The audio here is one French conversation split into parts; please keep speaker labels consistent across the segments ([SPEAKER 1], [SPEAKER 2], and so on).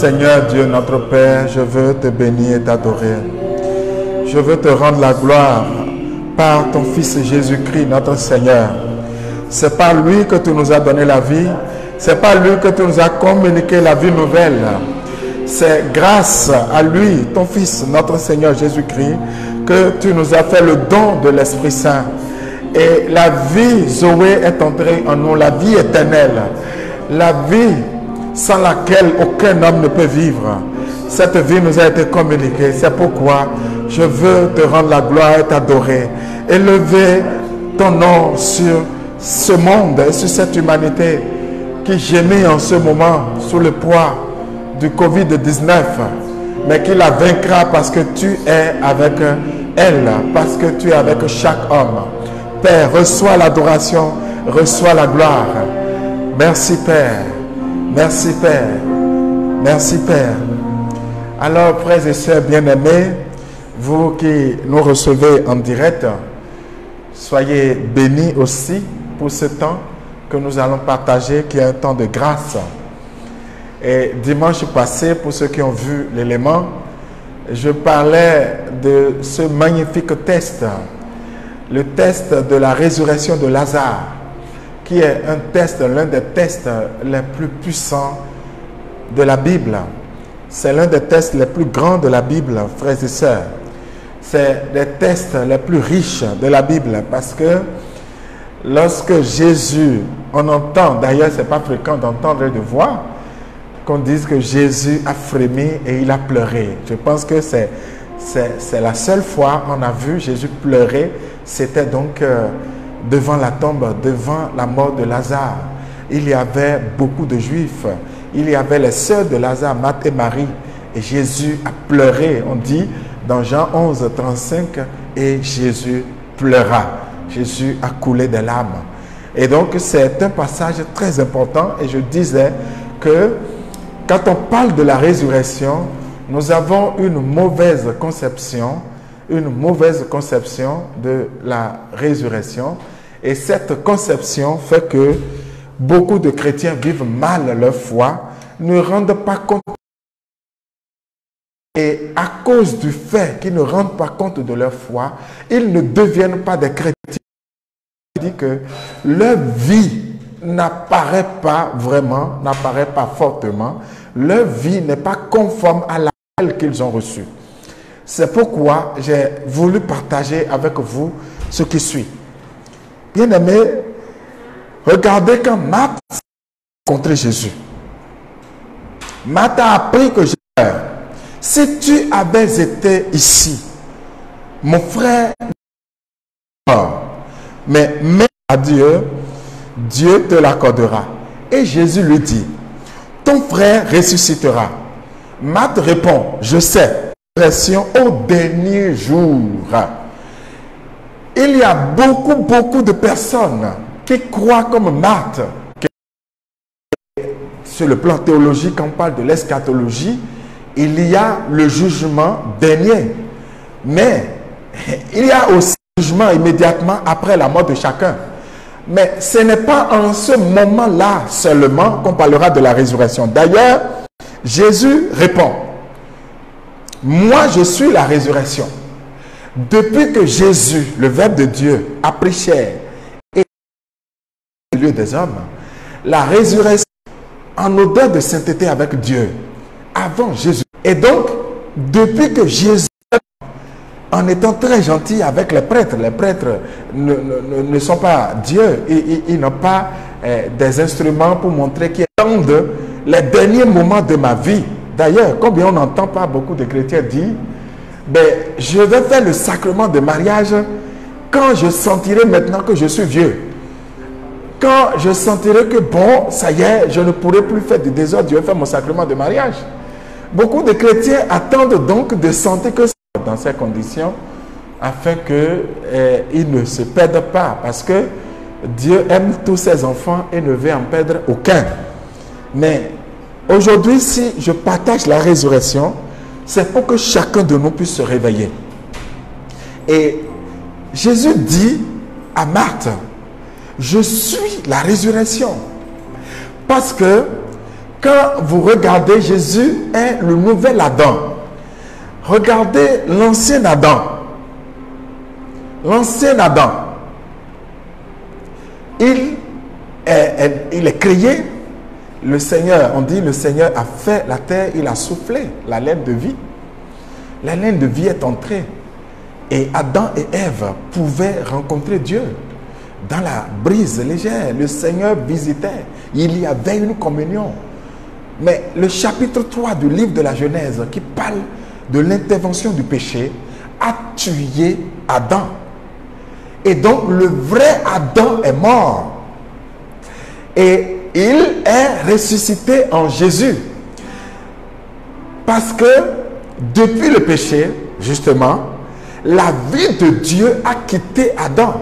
[SPEAKER 1] Seigneur Dieu, notre Père, je veux te bénir et t'adorer. Je veux te rendre la gloire par ton Fils Jésus-Christ, notre Seigneur. C'est par lui que tu nous as donné la vie. C'est par lui que tu nous as communiqué la vie nouvelle. C'est grâce à lui, ton Fils, notre Seigneur Jésus-Christ, que tu nous as fait le don de l'Esprit Saint. Et la vie, Zoé, est entrée en nous, la vie éternelle. La vie sans laquelle aucun homme ne peut vivre. Cette vie nous a été communiquée. C'est pourquoi je veux te rendre la gloire et t'adorer. Élever ton nom sur ce monde et sur cette humanité qui gémit en ce moment sous le poids du Covid-19, mais qui la vaincra parce que tu es avec elle, parce que tu es avec chaque homme. Père, reçois l'adoration, reçois la gloire. Merci Père, merci Père, merci Père. Alors, frères et sœurs bien-aimés, vous qui nous recevez en direct, soyez bénis aussi pour ce temps que nous allons partager, qui est un temps de grâce. Et dimanche passé, pour ceux qui ont vu l'élément, je parlais de ce magnifique test, le test de la résurrection de Lazare, qui est un test, l'un des tests les plus puissants de la Bible. C'est l'un des tests les plus grands de la Bible, frères et sœurs. C'est des tests les plus riches de la Bible parce que lorsque Jésus, on entend, d'ailleurs ce n'est pas fréquent d'entendre et de voir, qu'on dise que Jésus a frémi et il a pleuré. Je pense que c'est la seule fois qu'on a vu Jésus pleurer, c'était donc devant la tombe, devant la mort de Lazare. Il y avait beaucoup de Juifs. Il y avait les sœurs de Lazare, Marthe et Marie. Et Jésus a pleuré. On dit dans Jean 11, 35, et Jésus pleura. Jésus a coulé des larmes. Et donc c'est un passage très important. Et je disais que quand on parle de la résurrection, nous avons une mauvaise conception de la résurrection. Et cette conception fait que beaucoup de chrétiens vivent mal leur foi, ne rendent pas compte. Et à cause du fait qu'ils ne rendent pas compte de leur foi, ils ne deviennent pas des chrétiens. Il dit que leur vie n'apparaît pas vraiment, n'apparaît pas fortement. Leur vie n'est pas conforme à l'appel qu'ils ont reçu. C'est pourquoi j'ai voulu partager avec vous ce qui suit. Bien-aimés, regardez quand Marthe a rencontré Jésus. Marthe a appris que Jésus, si tu avais été ici, mon frère, mais à Dieu, Dieu te l'accordera. Et Jésus lui dit, ton frère ressuscitera. Marthe répond, je sais, résurrection au dernier jour. Il y a beaucoup de personnes qui croient comme Marthe. Sur le plan théologique, quand on parle de l'eschatologie, il y a le jugement dernier. Mais il y a aussi le jugement immédiatement après la mort de chacun. Mais ce n'est pas en ce moment-là seulement qu'on parlera de la résurrection. D'ailleurs, Jésus répond, moi je suis la résurrection. Depuis que Jésus, le Verbe de Dieu, a pris chair et au milieu des hommes, la résurrection en odeur de sainteté avec Dieu, avant Jésus. Et donc, depuis que Jésus, en étant très gentil avec les prêtres ne sont pas Dieu, ils n'ont pas des instruments pour montrer qu'ils attendent les derniers moments de ma vie. D'ailleurs, combien on n'entend pas beaucoup de chrétiens dire, ben, je vais faire le sacrement de mariage quand je sentirai maintenant que je suis vieux. Quand je sentirai que bon, ça y est, je ne pourrai plus faire du désordre, je vais faire mon sacrement de mariage. Beaucoup de chrétiens attendent donc de sentir que dans ces conditions, afin qu'ils ne se perdent pas, parce que Dieu aime tous ses enfants et ne veut en perdre aucun. Mais aujourd'hui, si je partage la résurrection, c'est pour que chacun de nous puisse se réveiller. Et Jésus dit à Marthe, je suis la résurrection. Parce que quand vous regardez, Jésus est le nouvel Adam. Regardez l'ancien Adam. L'ancien Adam, il il est créé. Le Seigneur, on dit, le Seigneur a fait la terre, il a soufflé la laine de vie. La laine de vie est entrée. Et Adam et Ève pouvaient rencontrer Dieu. Dans la brise légère, le Seigneur visitait. Il y avait une communion. Mais le chapitre 3 du livre de la Genèse, qui parle de l'intervention du péché, a tué Adam. Et donc le vrai Adam est mort. Et il est ressuscité en Jésus. Parce que depuis le péché, justement, la vie de Dieu a quitté Adam.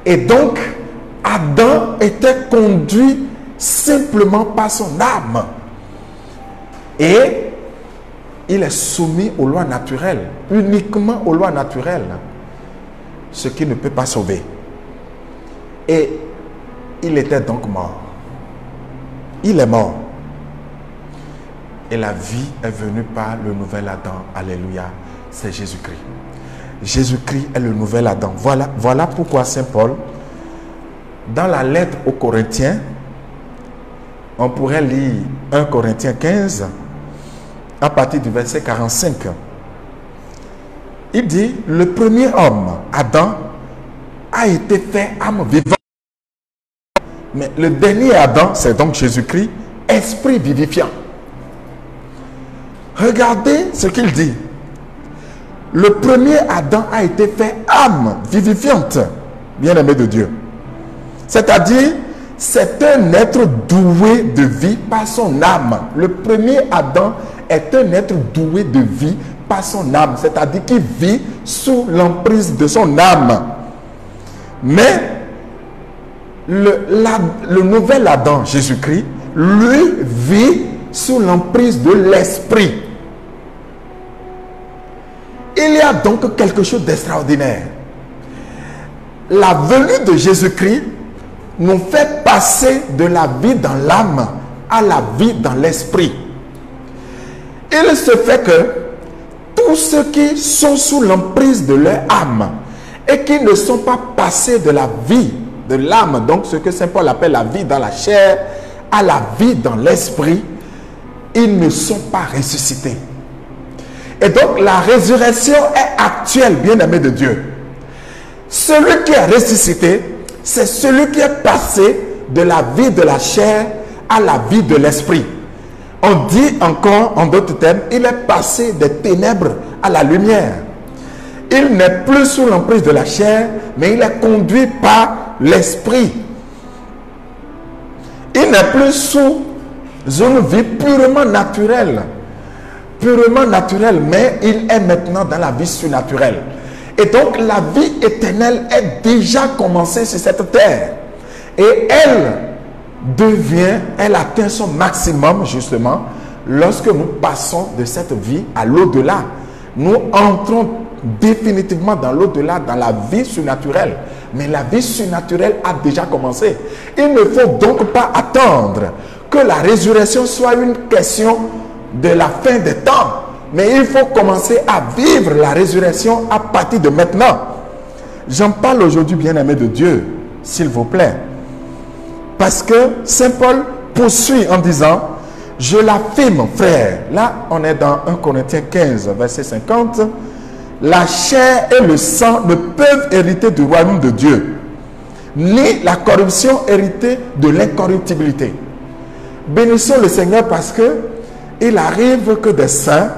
[SPEAKER 1] Et donc, Adam était conduit simplement par son âme. Et il est soumis aux lois naturelles, uniquement aux lois naturelles, ce qui ne peut pas sauver. Et il était donc mort. Il est mort. Et la vie est venue par le nouvel Adam. Alléluia. C'est Jésus-Christ. Jésus-Christ est le nouvel Adam. Voilà pourquoi Saint Paul, dans la lettre aux Corinthiens, on pourrait lire 1 Corinthiens 15, à partir du verset 45. Il dit, le premier homme, Adam, a été fait âme vivante. Mais le dernier Adam, c'est donc Jésus-Christ, esprit vivifiant. Regardez ce qu'il dit. Le premier Adam a été fait âme vivifiante, bien-aimé de Dieu. C'est-à-dire, c'est un être doué de vie par son âme. Le premier Adam est un être doué de vie par son âme, c'est-à-dire qu'il vit sous l'emprise de son âme. Mais le nouvel Adam, Jésus-Christ, lui vit sous l'emprise de l'esprit. Il y a donc quelque chose d'extraordinaire. La venue de Jésus-Christ nous fait passer de la vie dans l'âme à la vie dans l'esprit. Il se fait que tous ceux qui sont sous l'emprise de leur âme et qui ne sont pas passés de la vie de l'âme, donc ce que Saint Paul appelle la vie dans la chair, à la vie dans l'esprit, ils ne sont pas ressuscités. Et donc la résurrection est actuelle, bien-aimé de Dieu. Celui qui est ressuscité, c'est celui qui est passé de la vie de la chair à la vie de l'esprit. On dit encore, en d'autres termes, il est passé des ténèbres à la lumière. Il n'est plus sous l'emprise de la chair, mais il est conduit par l'esprit. Il n'est plus sous une vie purement naturelle. Purement naturelle, mais il est maintenant dans la vie surnaturelle. Et donc la vie éternelle est déjà commencée sur cette terre. Et elle atteint son maximum justement lorsque nous passons de cette vie à l'au-delà. Nous entrons définitivement dans l'au-delà, dans la vie surnaturelle. Mais la vie surnaturelle a déjà commencé. Il ne faut donc pas attendre que la résurrection soit une question de la fin des temps. Mais il faut commencer à vivre la résurrection à partir de maintenant. J'en parle aujourd'hui, bien-aimé de Dieu, s'il vous plaît. Parce que Saint Paul poursuit en disant, je l'affirme, frère. Là, on est dans 1 Corinthiens 15, verset 50. La chair et le sang ne peuvent hériter du royaume de Dieu, ni la corruption hériter de l'incorruptibilité. Bénissons le Seigneur parce que il arrive que des saints,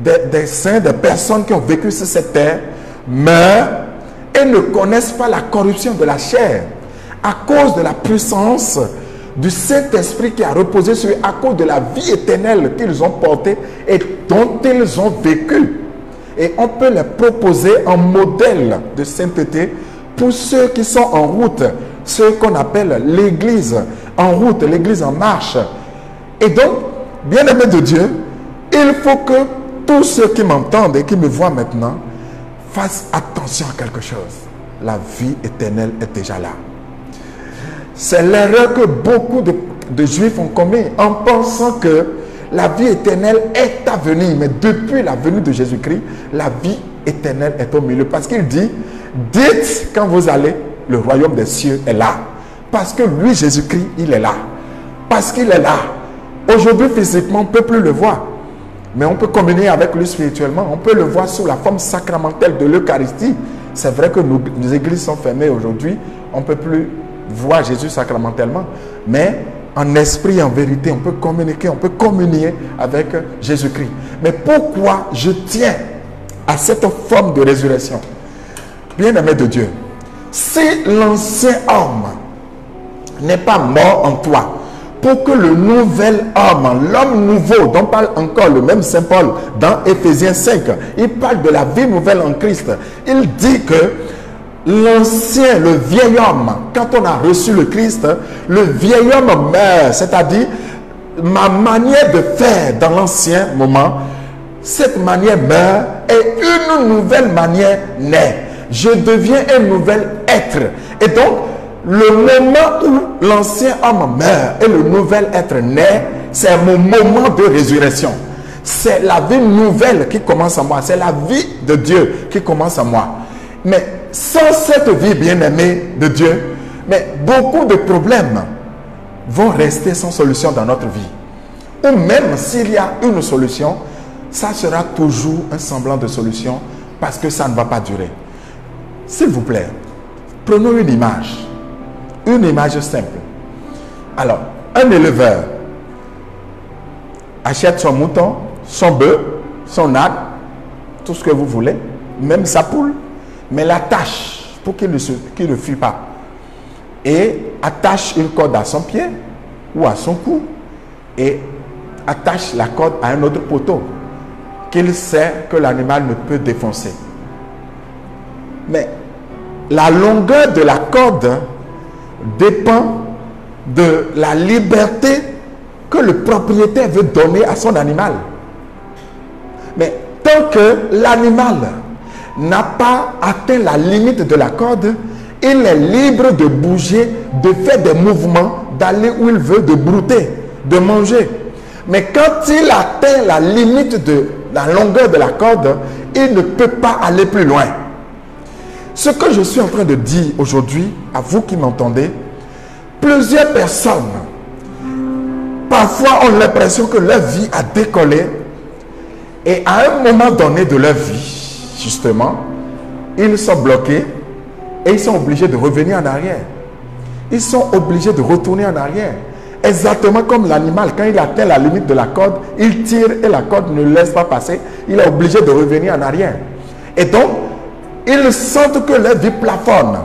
[SPEAKER 1] des personnes qui ont vécu sur cette terre, meurent et ne connaissent pas la corruption de la chair à cause de la puissance du Saint-Esprit qui a reposé sur eux, à cause de la vie éternelle qu'ils ont portée et dont ils ont vécu. Et on peut les proposer en modèle de sainteté pour ceux qui sont en route, ceux qu'on appelle l'église en route, l'église en marche. Et donc, bien-aimés de Dieu, il faut que tous ceux qui m'entendent et qui me voient maintenant fassent attention à quelque chose. La vie éternelle est déjà là. C'est l'erreur que beaucoup de Juifs ont commis en pensant que la vie éternelle est à venir. Mais depuis la venue de Jésus-Christ, la vie éternelle est au milieu. Parce qu'il dit, dites quand vous allez, le royaume des cieux est là. Parce que lui, Jésus-Christ, il est là. Parce qu'il est là. Aujourd'hui, physiquement, on ne peut plus le voir. Mais on peut communier avec lui spirituellement. On peut le voir sous la forme sacramentelle de l'Eucharistie. C'est vrai que nos églises sont fermées aujourd'hui. On ne peut plus voir Jésus sacramentellement. Mais en esprit et en vérité, on peut communiquer, on peut communier avec Jésus-Christ. Mais pourquoi je tiens à cette forme de résurrection? Bien-aimé de Dieu, si l'ancien homme n'est pas mort en toi, pour que le nouvel homme, l'homme nouveau, dont parle encore le même Saint Paul dans Éphésiens 5, il parle de la vie nouvelle en Christ. Il dit que l'ancien, le vieil homme, quand on a reçu le Christ, le vieil homme meurt, c'est-à-dire ma manière de faire dans l'ancien moment, cette manière meurt et une nouvelle manière naît. Je deviens un nouvel être. Et donc, le moment où l'ancien homme meurt et le nouvel être naît, c'est mon moment de résurrection. C'est la vie nouvelle qui commence en moi. C'est la vie de Dieu qui commence en moi. Mais sans cette vie bien-aimée de Dieu, mais beaucoup de problèmes vont rester sans solution dans notre vie. Ou même s'il y a une solution, ça sera toujours un semblant de solution parce que ça ne va pas durer. S'il vous plaît, prenons une image. Une image simple. Alors, un éleveur achète son mouton, son bœuf, son âne, tout ce que vous voulez, même sa poule, mais l'attache pour qu'il ne fuit pas. Et attache une corde à son pied ou à son cou et attache la corde à un autre poteau qu'il sait que l'animal ne peut défoncer. Mais la longueur de la corde dépend de la liberté que le propriétaire veut donner à son animal. Mais tant que l'animal n'a pas atteint la limite de la corde, il est libre de bouger, de faire des mouvements, d'aller où il veut, de brouter, de manger. Mais quand il atteint la limite de la longueur de la corde, il ne peut pas aller plus loin. Ce que je suis en train de dire aujourd'hui, à vous qui m'entendez, plusieurs personnes, parfois ont l'impression que leur vie a décollé et à un moment donné de leur vie, justement, ils sont bloqués et ils sont obligés de revenir en arrière. Ils sont obligés de retourner en arrière. Exactement comme l'animal, quand il atteint la limite de la corde, il tire et la corde ne le laisse pas passer. Il est obligé de revenir en arrière. Et donc, ils sentent que leur vie plafonne.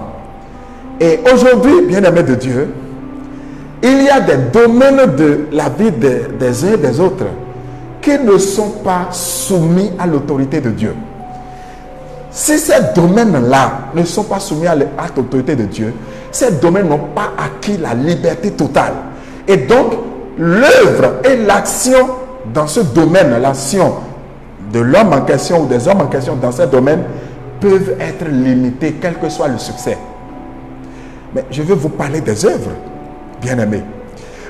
[SPEAKER 1] Et aujourd'hui, bien-aimés de Dieu, il y a des domaines de la vie des uns et des autres qui ne sont pas soumis à l'autorité de Dieu. Si ces domaines-là ne sont pas soumis à l'autorité de Dieu, ces domaines n'ont pas acquis la liberté totale. Et donc, l'œuvre et l'action dans ce domaine, l'action de l'homme en question ou des hommes en question dans ce domaine peuvent être limitées, quel que soit le succès. Mais je veux vous parler des œuvres, bien-aimés.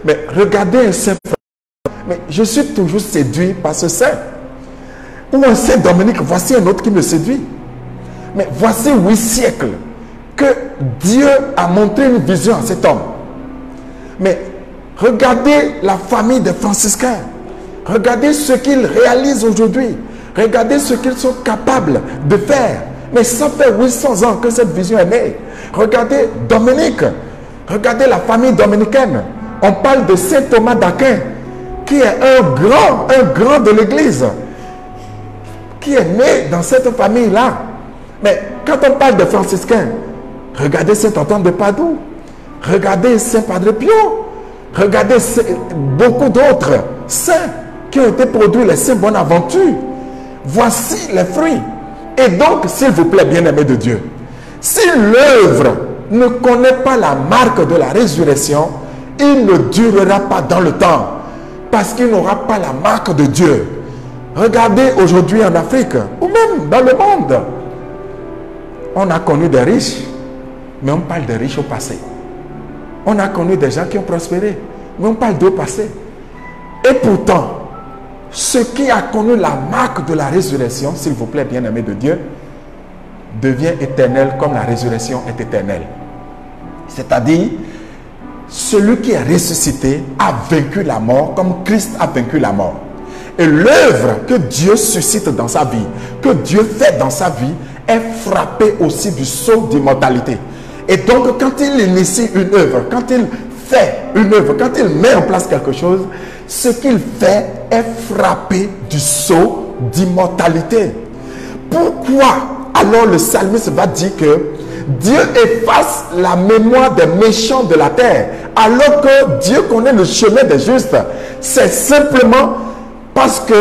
[SPEAKER 1] Mais regardez un saint. Mais je suis toujours séduit par ce saint. Ou un saint Dominique, voici un autre qui me séduit. Mais voici 8 siècles que Dieu a montré une vision à cet homme. Mais regardez la famille des franciscains. Regardez ce qu'ils réalisent aujourd'hui. Regardez ce qu'ils sont capables de faire. Mais ça fait 800 ans que cette vision est née. Regardez Dominique. Regardez la famille dominicaine. On parle de Saint Thomas d'Aquin, qui est un grand de l'Église, qui est né dans cette famille-là. Mais quand on parle de franciscains, regardez Saint Antoine de Padoue, regardez Saint Padre Pio, regardez beaucoup d'autres saints qui ont été produits, les saints Bonaventure. Voici les fruits. Et donc, s'il vous plaît, bien-aimés de Dieu, si l'œuvre ne connaît pas la marque de la résurrection, il ne durera pas dans le temps, parce qu'il n'aura pas la marque de Dieu. Regardez aujourd'hui en Afrique, ou même dans le monde, on a connu des riches, mais on parle des riches au passé. On a connu des gens qui ont prospéré, mais on parle d'au passé. Et pourtant, ce qui a connu la marque de la résurrection, s'il vous plaît, bien-aimé de Dieu, devient éternel comme la résurrection est éternelle. C'est-à-dire, celui qui est ressuscité a vaincu la mort comme Christ a vaincu la mort. Et l'œuvre que Dieu suscite dans sa vie, que Dieu fait dans sa vie, est frappée aussi du sceau d'immortalité. Et donc, quand il initie une œuvre, quand il fait une œuvre, quand il met en place quelque chose, ce qu'il fait est frappé du sceau d'immortalité. Pourquoi alors le psalmiste va dire que Dieu efface la mémoire des méchants de la terre, alors que Dieu connaît le chemin des justes? C'est simplement parce que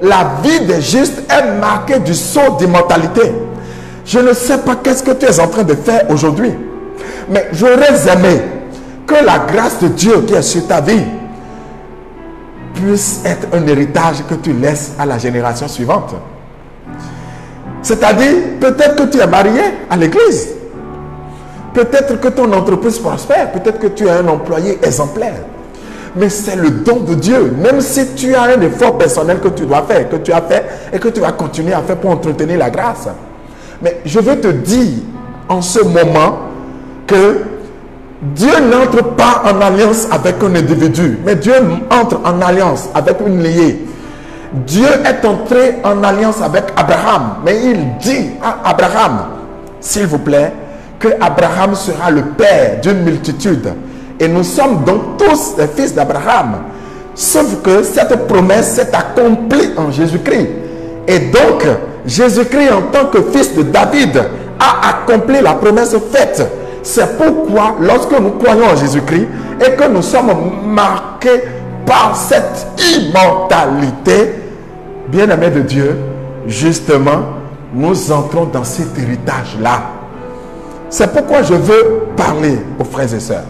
[SPEAKER 1] la vie des justes est marquée du sceau d'immortalité. Je ne sais pas qu'est-ce que tu es en train de faire aujourd'hui, mais j'aurais aimé que la grâce de Dieu qui est sur ta vie puisse être un héritage que tu laisses à la génération suivante. C'est-à-dire, peut-être que tu es marié à l'église, peut-être que ton entreprise prospère, peut-être que tu es un employé exemplaire, mais c'est le don de Dieu. Même si tu as un effort personnel que tu dois faire, que tu as fait et que tu vas continuer à faire pour entretenir la grâce. Mais je veux te dire en ce moment que Dieu n'entre pas en alliance avec un individu, mais Dieu entre en alliance avec une lignée. Dieu est entré en alliance avec Abraham, mais il dit à Abraham, s'il vous plaît, que Abraham sera le père d'une multitude. Et nous sommes donc tous les fils d'Abraham. Sauf que cette promesse s'est accomplie en Jésus-Christ. Et donc, Jésus-Christ en tant que fils de David a accompli la promesse faite. C'est pourquoi lorsque nous croyons en Jésus-Christ et que nous sommes marqués par cette immortalité, bien-aimés de Dieu, justement, nous entrons dans cet héritage-là. C'est pourquoi je veux parler aux frères et sœurs.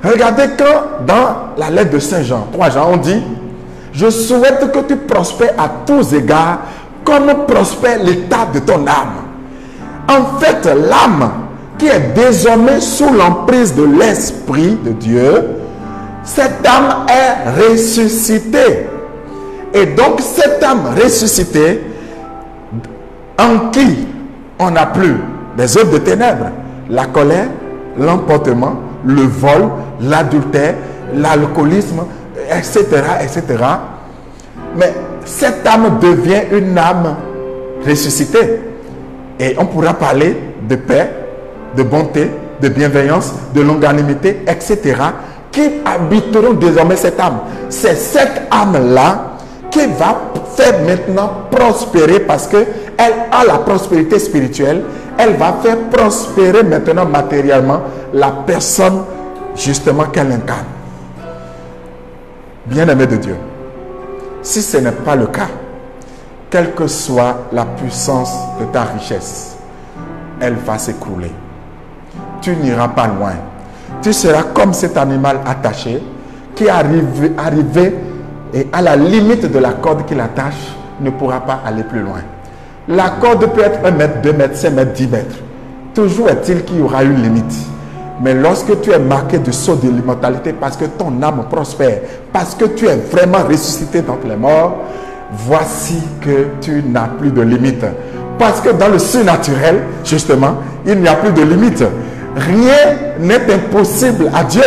[SPEAKER 1] Regardez quand dans la lettre de Saint Jean, 3 Jean, on dit « Je souhaite que tu prospères à tous égards comme prospère l'état de ton âme. » En fait, l'âme qui est désormais sous l'emprise de l'Esprit de Dieu, cette âme est ressuscitée. Et donc, cette âme ressuscitée, en qui on n'a plus les œuvres de ténèbres, la colère, l'emportement, le vol, l'adultère, l'alcoolisme, etc., etc. Mais cette âme devient une âme ressuscitée. Et on pourra parler de paix, de bonté, de bienveillance, de longanimité, etc. qui habiteront désormais cette âme. C'est cette âme-là qui va faire maintenant prospérer parce qu'elle a la prospérité spirituelle. Elle va faire prospérer maintenant matériellement la personne justement qu'elle incarne. Bien-aimé de Dieu, si ce n'est pas le cas, quelle que soit la puissance de ta richesse, elle va s'écrouler. Tu n'iras pas loin. Tu seras comme cet animal attaché qui est arrivé et à la limite de la corde qui l'attache, ne pourra pas aller plus loin. La corde peut être 1 mètre, 2 mètres, 5 mètres, 10 mètres. Toujours est-il qu'il y aura une limite. Mais lorsque tu es marqué du sceau de l'immortalité, parce que ton âme prospère, parce que tu es vraiment ressuscité d'entre les morts, voici que tu n'as plus de limite. Parce que dans le surnaturel, justement, il n'y a plus de limite. Rien n'est impossible à Dieu.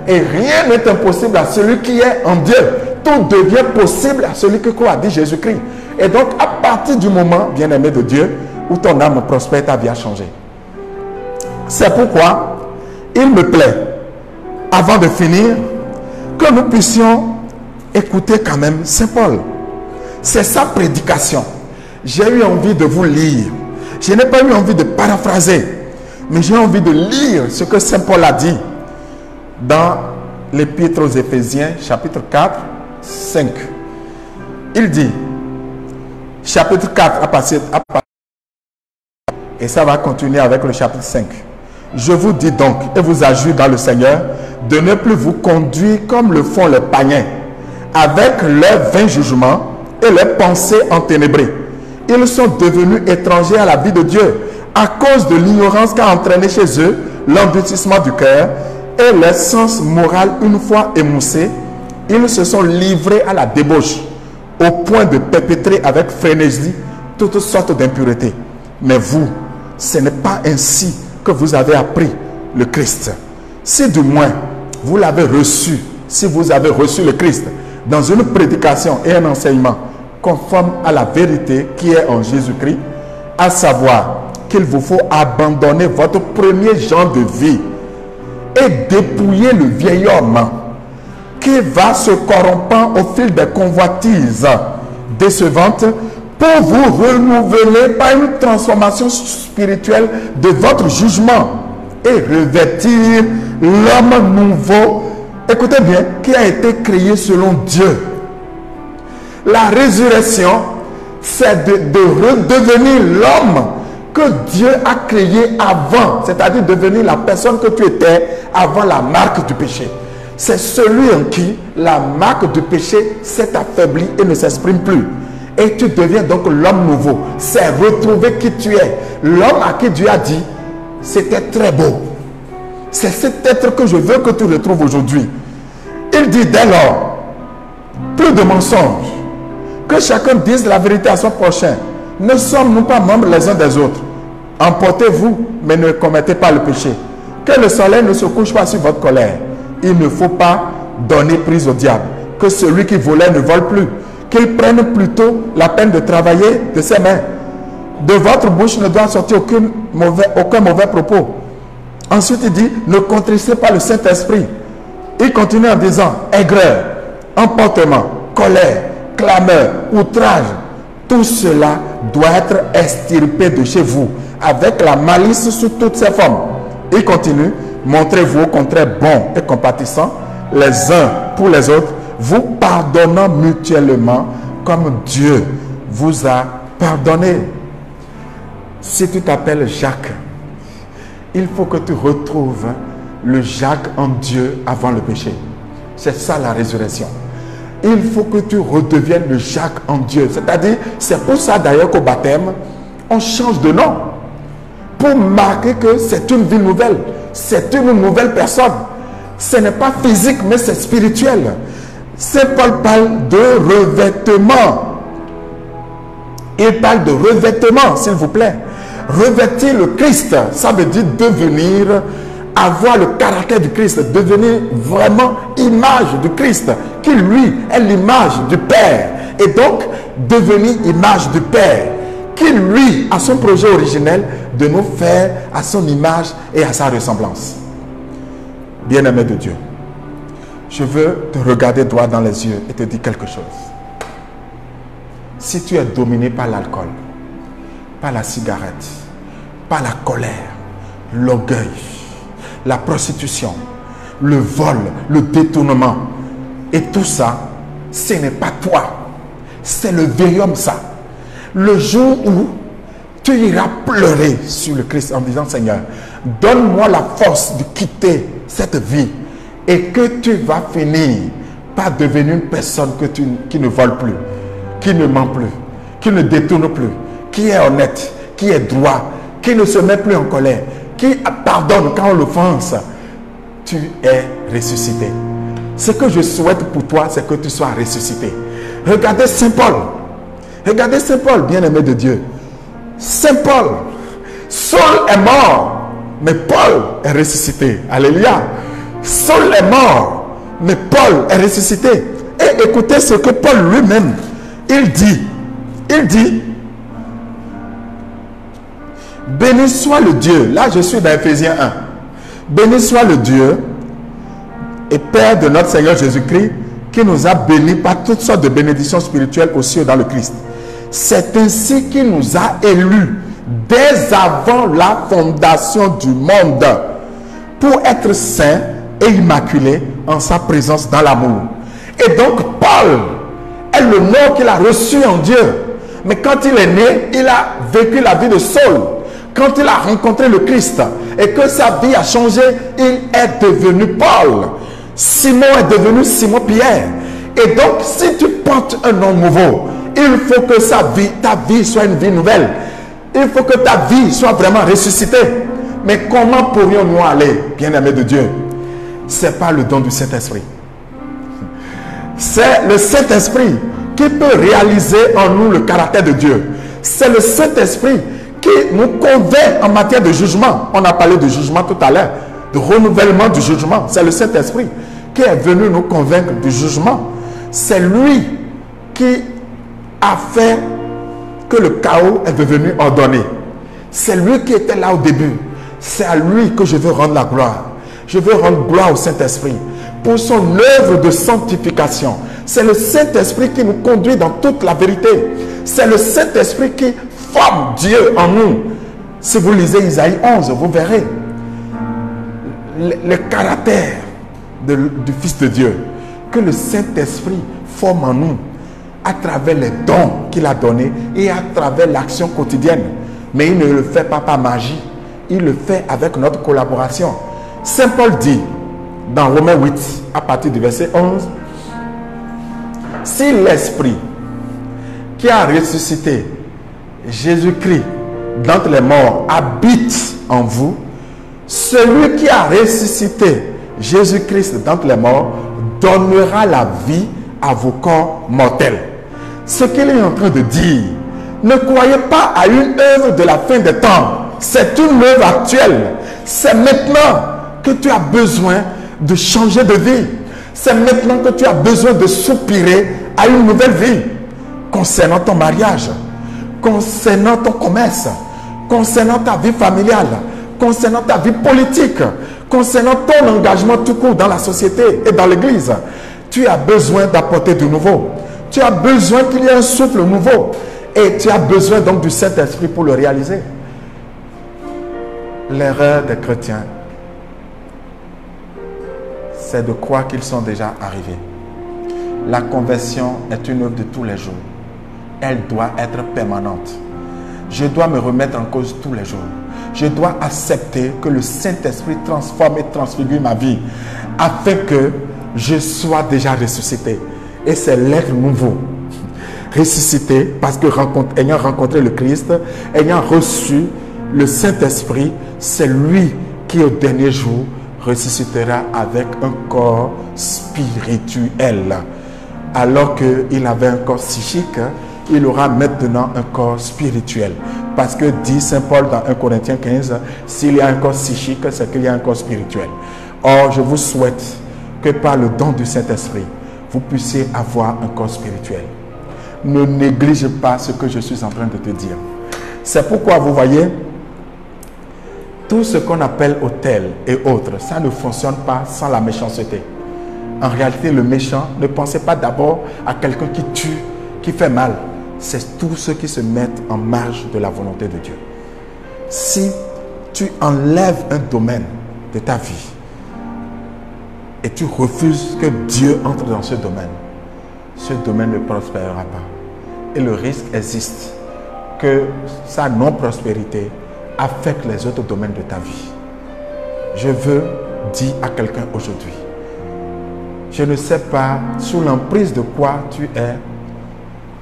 [SPEAKER 1] Et rien n'est impossible à celui qui est en Dieu. Tout devient possible à celui qui croit, dit Jésus-Christ. Et donc, à partir du moment, bien-aimé de Dieu, où ton âme prospère, ta vie a changé. C'est pourquoi il me plaît, avant de finir, que nous puissions écouter quand même Saint Paul. C'est sa prédication. J'ai eu envie de vous lire. Je n'ai pas eu envie de paraphraser, mais j'ai envie de lire ce que Saint Paul a dit dans l'Épître aux Éphésiens, chapitre 4, 5. Il dit, chapitre 4, et ça va continuer avec le chapitre 5. Je vous dis donc, et vous ajoute dans le Seigneur, de ne plus vous conduire comme le font les païens, avec leurs vains jugements et leurs pensées enténébrées. Ils sont devenus étrangers à la vie de Dieu, à cause de l'ignorance qu'a entraîné chez eux l'endurcissement du cœur et leur sens moral une fois émoussé. Ils se sont livrés à la débauche, au point de perpétrer avec frénésie toutes sortes d'impuretés. Mais vous, ce n'est pas ainsi que vous avez appris le Christ. Si du moins vous l'avez reçu, si vous avez reçu le Christ dans une prédication et un enseignement conforme à la vérité qui est en Jésus-Christ, à savoir qu'il vous faut abandonner votre premier genre de vie et dépouiller le vieil homme qui va se corrompant au fil des convoitises décevantes pour vous renouveler par une transformation spirituelle de votre jugement et revêtir l'homme nouveau, écoutez bien, qui a été créé selon Dieu. La résurrection, c'est de redevenir l'homme que Dieu a créé avant, c'est-à-dire devenir la personne que tu étais avant la marque du péché. C'est celui en qui la marque du péché s'est affaiblie et ne s'exprime plus. Et tu deviens donc l'homme nouveau. C'est retrouver qui tu es. L'homme à qui Dieu a dit, c'était très beau. C'est cet être que je veux que tu retrouves aujourd'hui. Il dit dès lors, plus de mensonges. Que chacun dise la vérité à son prochain. Ne sommes-nous pas membres les uns des autres? Emportez-vous, mais ne commettez pas le péché. Que le soleil ne se couche pas sur votre colère. Il ne faut pas donner prise au diable. Que celui qui volait ne vole plus. Qu'il prenne plutôt la peine de travailler de ses mains. De votre bouche ne doit sortir aucun mauvais propos. Ensuite, il dit, ne contristez pas le Saint-Esprit. Il continue en disant, aigreur, emportement, colère, clameur, outrage. Tout cela doit être extirpé de chez vous, avec la malice sous toutes ses formes. Il continue, montrez-vous au contraire bons et compatissants, les uns pour les autres, vous pardonnant mutuellement comme Dieu vous a pardonné. Si tu t'appelles Jacques, il faut que tu retrouves le Jacques en Dieu avant le péché. C'est ça la résurrection. Il faut que tu redeviennes le Jacques en Dieu. C'est-à-dire, c'est pour ça d'ailleurs qu'au baptême, on change de nom. Pour marquer que c'est une vie nouvelle. C'est une nouvelle personne. Ce n'est pas physique, mais c'est spirituel. Saint Paul parle de revêtement. Il parle de revêtement, s'il vous plaît. Revêtir le Christ, ça veut dire devenir, avoir le caractère du Christ, devenir vraiment image du Christ, qui lui est l'image du Père. Et donc, devenir image du Père, qui lui a son projet originel de nous faire à son image et à sa ressemblance. Bien-aimé de Dieu, je veux te regarder droit dans les yeux et te dire quelque chose. Si tu es dominé par l'alcool, par la cigarette, par la colère, l'orgueil, la prostitution, le vol, le détournement, et tout ça, ce n'est pas toi, c'est le vieil homme ça. Le jour où tu iras pleurer sur le Christ en disant, Seigneur, donne-moi la force de quitter cette vie et que tu vas finir par devenir une personne qui ne vole plus, qui ne ment plus, qui ne détourne plus, qui est honnête, qui est droit, qui ne se met plus en colère, qui pardonne quand on l'offense. Tu es ressuscité. Ce que je souhaite pour toi, c'est que tu sois ressuscité. Regardez Saint Paul. Regardez Saint Paul, bien-aimé de Dieu. Saint Paul, Saul est mort, mais Paul est ressuscité. Alléluia. Saul est mort, mais Paul est ressuscité. Et écoutez ce que Paul lui-même, il dit. Il dit, béni soit le Dieu. Là, je suis dans Ephésiens 1. Béni soit le Dieu et Père de notre Seigneur Jésus-Christ, qui nous a bénis par toutes sortes de bénédictions spirituelles aux cieux dans le Christ. C'est ainsi qu'il nous a élus dès avant la fondation du monde pour être saints et immaculés en sa présence dans l'amour. Et donc Paul est le nom qu'il a reçu en Dieu. Mais quand il est né, il a vécu la vie de Saul. Quand il a rencontré le Christ et que sa vie a changé, il est devenu Paul. Simon est devenu Simon-Pierre. Et donc, si tu portes un nom nouveau, il faut que ta vie soit une vie nouvelle. Il faut que ta vie soit vraiment ressuscitée. Mais comment pourrions-nous aller, bien-aimés de Dieu? Ce n'est pas le don du Saint-Esprit. C'est le Saint-Esprit qui peut réaliser en nous le caractère de Dieu. C'est le Saint-Esprit qui nous convainc en matière de jugement. On a parlé de jugement tout à l'heure. de renouvellement du jugement. C'est le Saint-Esprit qui est venu nous convaincre du jugement. C'est lui qui a fait que le chaos est devenu ordonné. C'est lui qui était là au début. C'est à lui que je veux rendre la gloire. Je veux rendre gloire au Saint-Esprit pour son œuvre de sanctification. C'est le Saint-Esprit qui nous conduit dans toute la vérité. C'est le Saint-Esprit qui forme Dieu en nous. Si vous lisez Isaïe 11, vous verrez le caractère du Fils de Dieu que le Saint-Esprit forme en nous à travers les dons qu'il a donnés et à travers l'action quotidienne. Mais il ne le fait pas par magie. Il le fait avec notre collaboration. Saint Paul dit dans Romains 8, à partir du verset 11, « Si l'Esprit qui a ressuscité Jésus-Christ d'entre les morts habite en vous, celui qui a ressuscité Jésus-Christ d'entre les morts donnera la vie à vos corps mortels. » Ce qu'il est en train de dire, ne croyez pas à une œuvre de la fin des temps. C'est une œuvre actuelle. C'est maintenant que tu as besoin de changer de vie. C'est maintenant que tu as besoin de soupirer à une nouvelle vie. Concernant ton mariage, concernant ton commerce, concernant ta vie familiale, concernant ta vie politique, concernant ton engagement tout court dans la société et dans l'église. Tu as besoin d'apporter du nouveau. Tu as besoin qu'il y ait un souffle nouveau. Et tu as besoin donc du Saint-Esprit pour le réaliser. L'erreur des chrétiens, c'est de croire qu'ils sont déjà arrivés. La conversion est une œuvre de tous les jours. Elle doit être permanente. Je dois me remettre en cause tous les jours. Je dois accepter que le Saint-Esprit transforme et transfigure ma vie afin que je sois déjà ressuscité. Et c'est l'être nouveau. Ressuscité parce que ayant rencontré le Christ, ayant reçu le Saint-Esprit, c'est lui qui au dernier jour ressuscitera avec un corps spirituel. Alors qu'il avait un corps psychique, il aura maintenant un corps spirituel. Parce que dit Saint Paul dans 1 Corinthiens 15, s'il y a un corps psychique, c'est qu'il y a un corps spirituel. Or, je vous souhaite que par le don du Saint-Esprit, vous puissiez avoir un corps spirituel. Ne néglige pas ce que je suis en train de te dire. C'est pourquoi vous voyez, tout ce qu'on appelle hôtel et autres, ça ne fonctionne pas sans la méchanceté. En réalité, le méchant, ne pensez pas d'abord à quelqu'un qui tue, qui fait mal. C'est tous ceux qui se mettent en marge de la volonté de Dieu. Si tu enlèves un domaine de ta vie et tu refuses que Dieu entre dans ce domaine ne prospérera pas. Et le risque existe que sa non-prospérité affecte les autres domaines de ta vie. Je veux dire à quelqu'un aujourd'hui, je ne sais pas sous l'emprise de quoi tu es,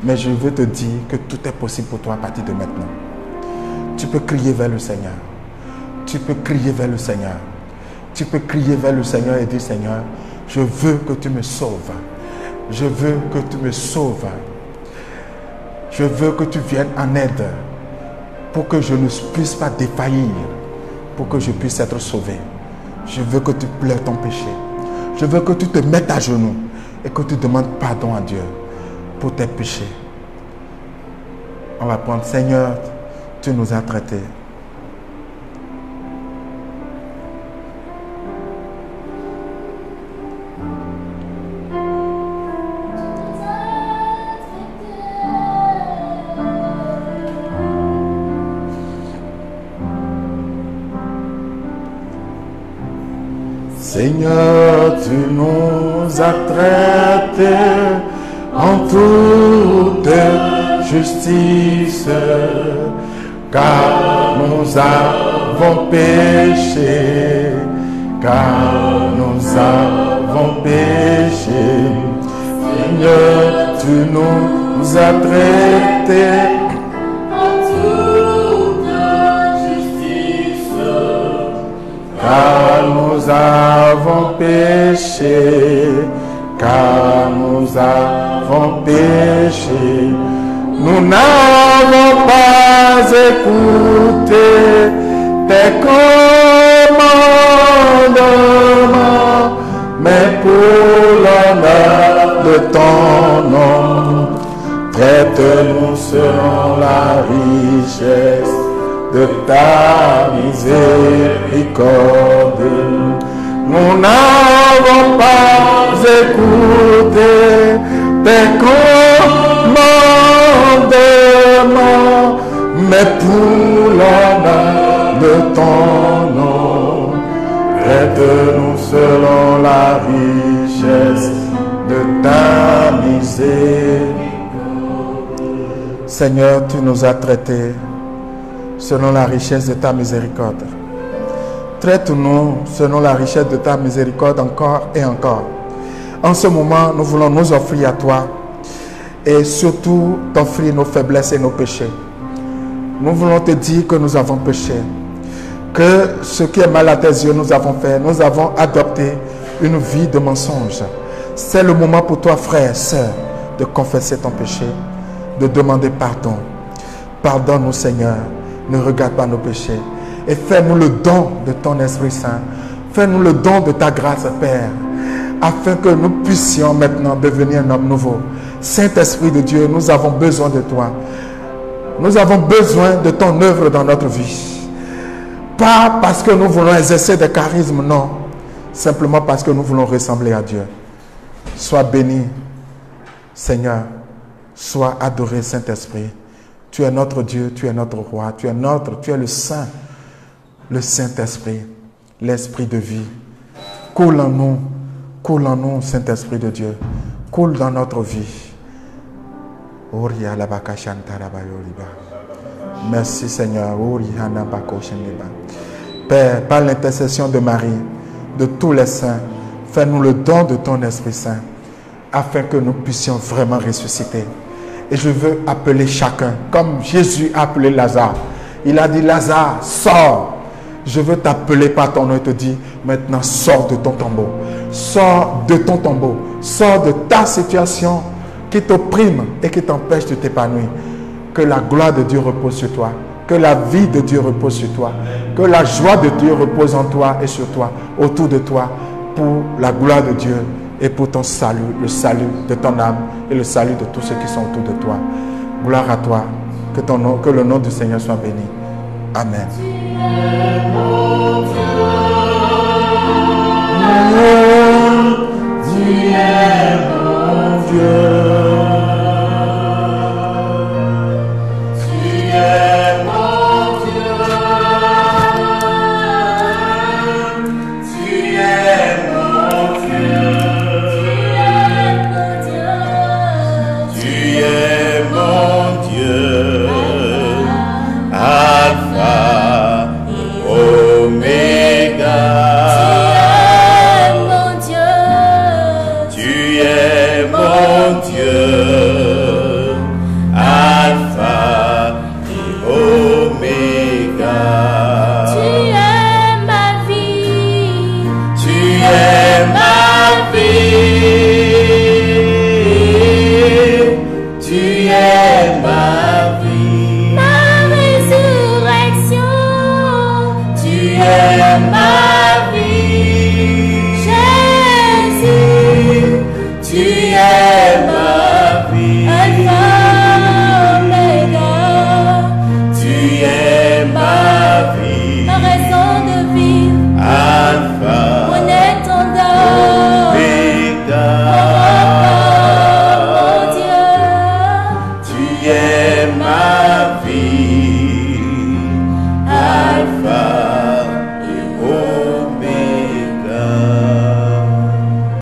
[SPEAKER 1] mais je veux te dire que tout est possible pour toi à partir de maintenant. Tu peux crier vers le Seigneur. Tu peux crier vers le Seigneur. Tu peux crier vers le Seigneur et dire, Seigneur, je veux que tu me sauves. Je veux que tu me sauves. Je veux que tu viennes en aide pour que je ne puisse pas défaillir, pour que je puisse être sauvé. Je veux que tu pleures ton péché. Je veux que tu te mettes à genoux et que tu demandes pardon à Dieu pour tes péchés. On va prendre, Seigneur, tu nous as traités. Seigneur, tu nous as traités en toute justice, car nous avons péché, car nous avons péché. Seigneur, tu nous as traités car nous avons péché, car nous avons péché. Nous n'avons pas écouté tes commandements. commandements, mais pour l'honneur de ton nom. Traite-nous selon la richesse de ta miséricorde. Nous n'avons pas écouté tes commandements, mais pour l'honneur de ton nom. Traite-nous selon la richesse de ta miséricorde. Seigneur, tu nous as traités selon la richesse de ta miséricorde. Traite-nous selon la richesse de ta miséricorde encore et encore. En ce moment, nous voulons nous offrir à toi et surtout t'offrir nos faiblesses et nos péchés. Nous voulons te dire que nous avons péché, que ce qui est mal à tes yeux, nous avons fait. Nous avons adopté une vie de mensonge. C'est le moment pour toi, frère, sœur, de confesser ton péché, de demander pardon. Pardonne-nous, Seigneur. Ne regarde pas nos péchés. Et fais-nous le don de ton Esprit Saint. Fais-nous le don de ta grâce, Père, afin que nous puissions maintenant devenir un homme nouveau. Saint-Esprit de Dieu, nous avons besoin de toi. Nous avons besoin de ton œuvre dans notre vie. Pas parce que nous voulons exercer des charismes, non. Simplement parce que nous voulons ressembler à Dieu. Sois béni, Seigneur. Sois adoré, Saint-Esprit. Tu es notre Dieu, tu es notre roi, tu es le Saint, le Saint-Esprit, l'Esprit de vie. Coule en nous, Saint-Esprit de Dieu. Coule dans notre vie. Merci Seigneur. Père, par l'intercession de Marie, de tous les saints, fais-nous le don de ton Esprit Saint, afin que nous puissions vraiment ressusciter. Et je veux appeler chacun, comme Jésus a appelé Lazare. Il a dit, Lazare, sors. Je veux t'appeler par ton nom et te dire, maintenant sors de ton tombeau. Sors de ton tombeau. Sors de ta situation qui t'opprime et qui t'empêche de t'épanouir. Que la gloire de Dieu repose sur toi. Que la vie de Dieu repose sur toi. Que la joie de Dieu repose en toi et sur toi, autour de toi, pour la gloire de Dieu et pour ton salut, le salut de ton âme et le salut de tous ceux qui sont autour de toi. Gloire à toi. Que le nom du Seigneur soit béni. Amen. Tu es mon Dieu.
[SPEAKER 2] Tu es ma